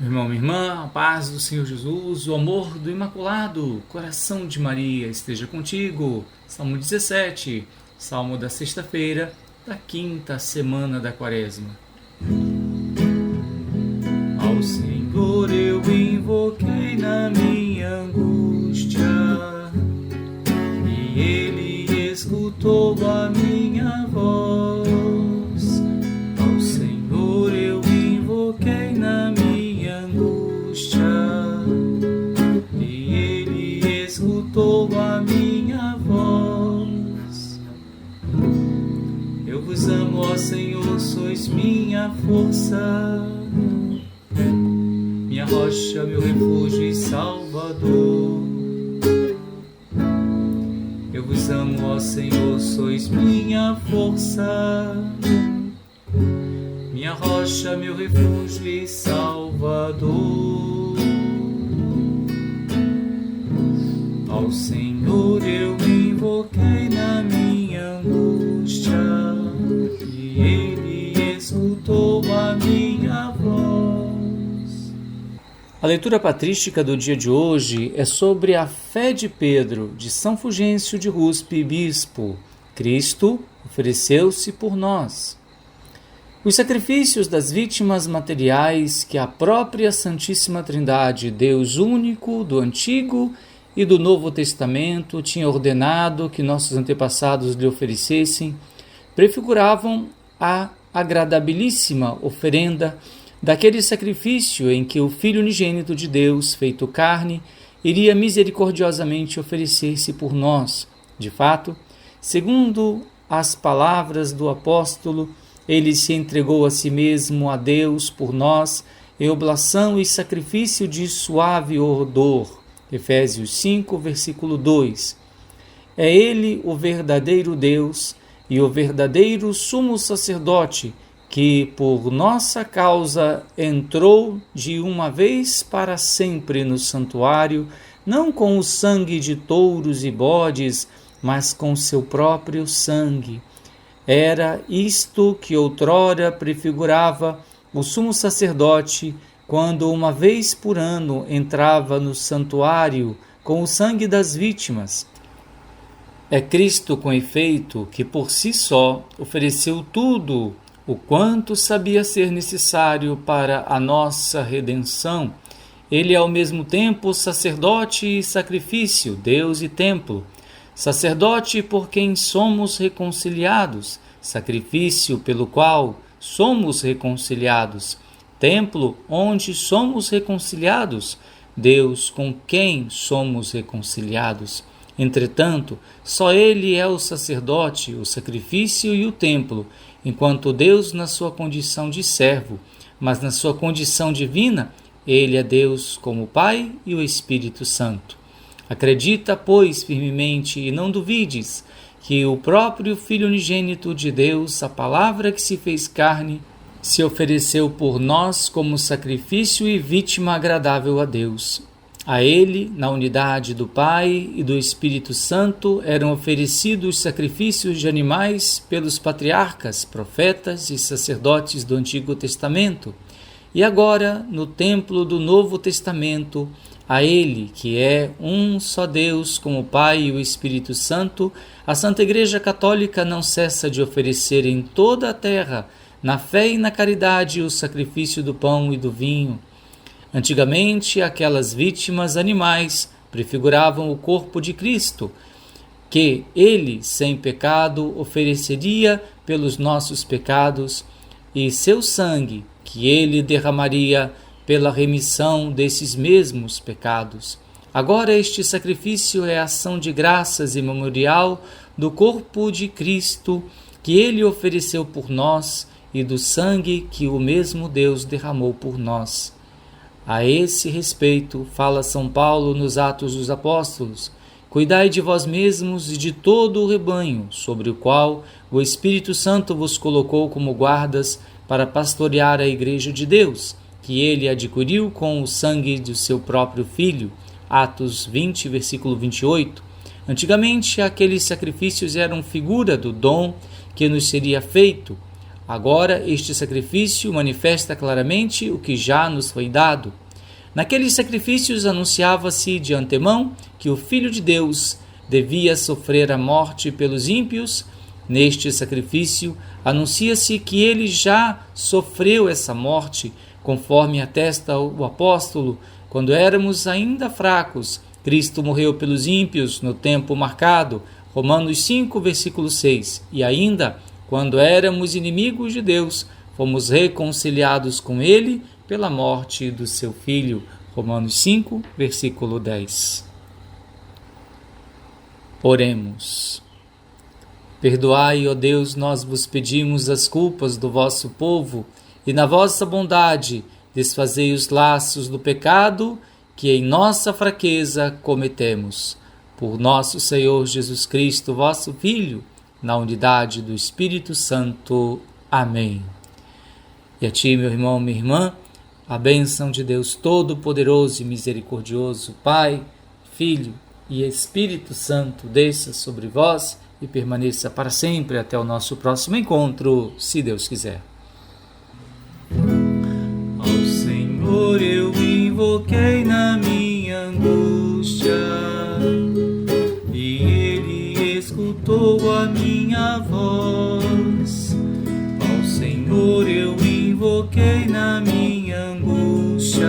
Meu irmão, minha irmã, a paz do Senhor Jesus, o amor do Imaculado Coração de Maria esteja contigo. Salmo 17, Salmo da sexta-feira da quinta semana da Quaresma. Ao Senhor eu invoquei na minha angústia, e Ele escutou a minha voz. Ao Senhor eu invoquei na minha angústia, e Ele escutou a minha voz. Eu vos amo, ó Senhor, sois minha força, minha rocha, meu refúgio e salvador. Eu vos amo, ó Senhor, sois minha força, minha rocha, meu refúgio e salvador. Ao Senhor eu invoquei na minha angústia, e Ele escutou a minha voz. A leitura patrística do dia de hoje é sobre a fé de Pedro, de São Fulgêncio de Ruspe, bispo. Cristo ofereceu-se por nós. Os sacrifícios das vítimas materiais que a própria Santíssima Trindade, Deus único do Antigo e do Novo Testamento, tinha ordenado que nossos antepassados lhe oferecessem, prefiguravam a agradabilíssima oferenda daquele sacrifício em que o Filho unigênito de Deus, feito carne, iria misericordiosamente oferecer-se por nós. De fato, segundo as palavras do apóstolo, ele se entregou a si mesmo a Deus por nós em oblação e sacrifício de suave odor. Efésios 5, versículo 2. É ele o verdadeiro Deus e o verdadeiro sumo sacerdote que, por nossa causa, entrou de uma vez para sempre no santuário, não com o sangue de touros e bodes, mas com seu próprio sangue. Era isto que outrora prefigurava o sumo sacerdote, quando uma vez por ano entrava no santuário com o sangue das vítimas. É Cristo, com efeito, que por si só ofereceu tudo o quanto sabia ser necessário para a nossa redenção. Ele é ao mesmo tempo sacerdote e sacrifício, Deus e templo. Sacerdote por quem somos reconciliados, sacrifício pelo qual somos reconciliados, templo onde somos reconciliados, Deus com quem somos reconciliados. Entretanto, só Ele é o sacerdote, o sacrifício e o templo, enquanto Deus na sua condição de servo, mas na sua condição divina, Ele é Deus como Pai e o Espírito Santo. Acredita, pois, firmemente e não duvides que o próprio Filho unigênito de Deus, a palavra que se fez carne, se ofereceu por nós como sacrifício e vítima agradável a Deus. A Ele, na unidade do Pai e do Espírito Santo, eram oferecidos sacrifícios de animais pelos patriarcas, profetas e sacerdotes do Antigo Testamento. E agora, no templo do Novo Testamento, a Ele, que é um só Deus, como o Pai e o Espírito Santo, a Santa Igreja Católica não cessa de oferecer em toda a terra, na fé e na caridade, o sacrifício do pão e do vinho. Antigamente, aquelas vítimas animais prefiguravam o corpo de Cristo, que Ele, sem pecado, ofereceria pelos nossos pecados, e seu sangue, que Ele derramaria pela remissão desses mesmos pecados. Agora este sacrifício é ação de graças e memorial do corpo de Cristo que Ele ofereceu por nós e do sangue que o mesmo Deus derramou por nós. A esse respeito, fala São Paulo nos Atos dos Apóstolos: cuidai de vós mesmos e de todo o rebanho, sobre o qual o Espírito Santo vos colocou como guardas para pastorear a Igreja de Deus, que ele adquiriu com o sangue do seu próprio Filho. Atos 20, versículo 28. Antigamente, aqueles sacrifícios eram figura do dom que nos seria feito. Agora, este sacrifício manifesta claramente o que já nos foi dado. Naqueles sacrifícios anunciava-se de antemão que o Filho de Deus devia sofrer a morte pelos ímpios. Neste sacrifício anuncia-se que ele já sofreu essa morte, conforme atesta o apóstolo. Quando éramos ainda fracos, Cristo morreu pelos ímpios no tempo marcado. Romanos 5, versículo 6. E ainda, quando éramos inimigos de Deus, fomos reconciliados com ele pela morte do seu Filho. Romanos 5, versículo 10. Oremos. Perdoai, ó Deus, nós vos pedimos as culpas do vosso povo, e na vossa bondade desfazei os laços do pecado que em nossa fraqueza cometemos. Por nosso Senhor Jesus Cristo, vosso Filho, na unidade do Espírito Santo. Amém. E a ti, meu irmão, minha irmã, a bênção de Deus Todo-Poderoso e Misericordioso, Pai, Filho e Espírito Santo, desça sobre vós e permaneça para sempre até o nosso próximo encontro, se Deus quiser. Ao Senhor eu invoquei na minha angústia, e Ele escutou a minha voz. Ao Senhor eu invoquei na minha angústia,